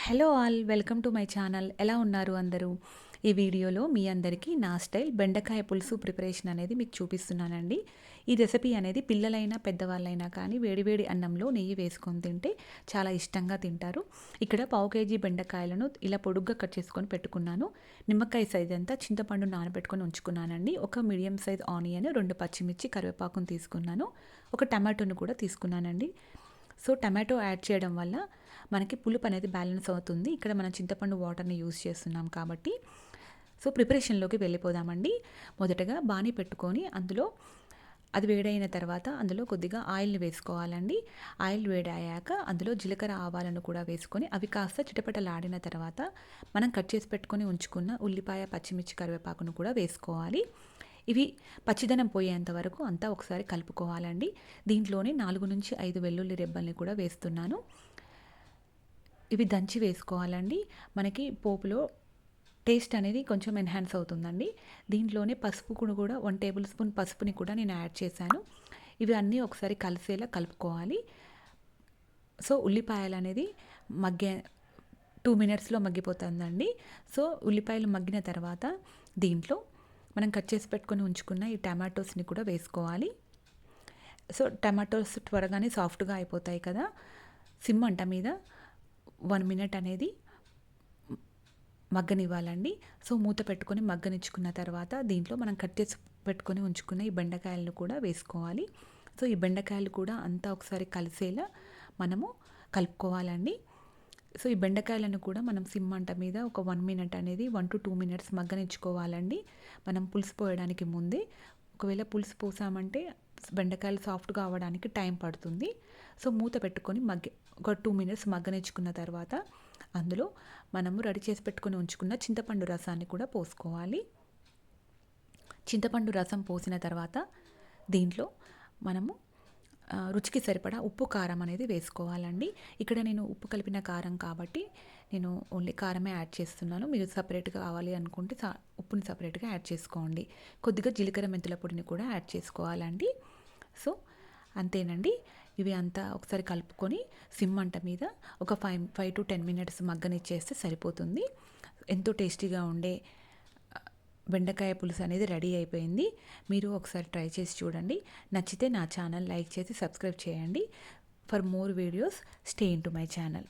Hello all welcome to my channel. ఎలా ఉన్నారు అందరూ? ఈ వీడియోలో మీ అందరికీ నా స్టైల్ బెండకాయ పులుసు ప్రిపరేషన్ అనేది మీకు చూపిస్తున్నానండి. ఈ రెసిపీ అనేది పిల్లలైనా పెద్దవాళ్ళైనా కానీ వేడివేడి అన్నంలో నెయ్యి వేసుకొని తింటే చాలా ఇష్టంగా తింటారు. ఇక్కడ పావు కేజీ బెండకాయలను ఇలా పొడుగ్గా కట్ చేసుకొని పెట్టుకున్నాను. నిమ్మకాయ సైజ్ అంతా చింతపండు నానబెట్టుకొని ఉంచుకున్నానండి. ఒక మీడియం సైజ్ ఆనియన్, 2 పచ్చిమిర్చి, కరివేపాకును తీసుకున్నాను. ఒక టమాటోను కూడా తీసుకున్నానండి. సో టమాటో యాడ్ చేయడం వల్ల మనకి పులుపు అనేది బ్యాలెన్స్ అవుతుంది. ఇక్కడ మనం చింతపండు వాటర్ని యూస్ చేస్తున్నాం కాబట్టి. సో ప్రిపరేషన్లోకి వెళ్ళిపోదామండి. మొదటగా బాణీ పెట్టుకొని అందులో అది వేడైన తర్వాత అందులో కొద్దిగా ఆయిల్ని వేసుకోవాలండి. ఆయిల్ వేడయ్యాక అందులో జీలకర్ర ఆవాలను కూడా వేసుకొని అవి కాస్త చిటపటలాడిన తర్వాత మనం కట్ చేసి పెట్టుకొని ఉంచుకున్న ఉల్లిపాయ, పచ్చిమిర్చి, కరివేపాకును కూడా వేసుకోవాలి. ఇవి పచ్చిదనం పోయేంత వరకు అంతా ఒకసారి కలుపుకోవాలండి. దీంట్లోనే 4 నుంచి 5 వెల్లుల్లి రెబ్బల్ని కూడా వేస్తున్నాను. ఇవి దంచి వేసుకోవాలండి. మనకి పోపులో టేస్ట్ అనేది కొంచెం ఎన్హాన్స్ అవుతుందండి. దీంట్లోనే పసుపు కూడా 1 టేబుల్ స్పూన్ పసుపుని కూడా నేను యాడ్ చేశాను. ఇవి అన్నీ ఒకసారి కలిసేలా కలుపుకోవాలి. సో ఉల్లిపాయలు అనేది 2 మినిట్స్లో మగ్గిపోతుందండి. సో ఉల్లిపాయలు మగ్గిన తర్వాత దీంట్లో మనం కట్ చేసి పెట్టుకొని ఉంచుకున్న ఈ టమాటోస్ని కూడా వేసుకోవాలి. సో టమాటోస్ త్వరగానే సాఫ్ట్గా అయిపోతాయి కదా. సిమ్ మంట మీద 1 మినిట్ అనేది మగ్గనివ్వాలండి. సో మూత పెట్టుకొని మగ్గనిచ్చుకున్న తర్వాత దీంట్లో మనం కట్ చేసి పెట్టుకొని ఉంచుకున్న ఈ బెండకాయలను కూడా వేసుకోవాలి. సో ఈ బెండకాయలు కూడా అంతా ఒకసారి కలిసేలా మనము కలుపుకోవాలండి. సో ఈ బెండకాయలను కూడా మనం సిమ్ మంట మీద ఒక 1 మినిట్ అనేది 1 to 2 మినిట్స్ మగ్గనిచ్చుకోవాలండి. మనం పులుసు పోయడానికి ముందే. ఒకవేళ పులుసు పోసామంటే బెండకాయలు సాఫ్ట్గా అవ్వడానికి టైం పడుతుంది. సో మూత పెట్టుకొని ఒక 2 మినిట్స్ మగ్గనిచ్చుకున్న తర్వాత అందులో మనము రెడీ చేసి పెట్టుకొని ఉంచుకున్న చింతపండు రసాన్ని కూడా పోసుకోవాలి. చింతపండు రసం పోసిన తర్వాత దీంట్లో మనము రుచికి సరిపడా ఉప్పు, కారం అనేది వేసుకోవాలండి. ఇక్కడ నేను ఉప్పు కలిపిన కారం కాబట్టి నేను ఓన్లీ కారమే యాడ్ చేస్తున్నాను. మీరు సపరేట్గా కావాలి అనుకుంటే ఉప్పుని సపరేట్గా యాడ్ చేసుకోండి. కొద్దిగా జీలకర్ర మెంతుల పొడిని కూడా యాడ్ చేసుకోవాలండి. సో అంతేనండి. ఇవి అంతా ఒకసారి కలుపుకొని సిమ్ మంట మీద ఒక 5 to 10 మినిట్స్ మగ్గనిచ్చేస్తే సరిపోతుంది. ఎంతో టేస్టీగా ఉండే బెండకాయ పులుసు అనేది రెడీ అయిపోయింది. మీరు ఒకసారి ట్రై చేసి చూడండి. నచ్చితే నా ఛానల్ లైక్ చేసి సబ్స్క్రైబ్ చేయండి. For more videos stay in to my channel.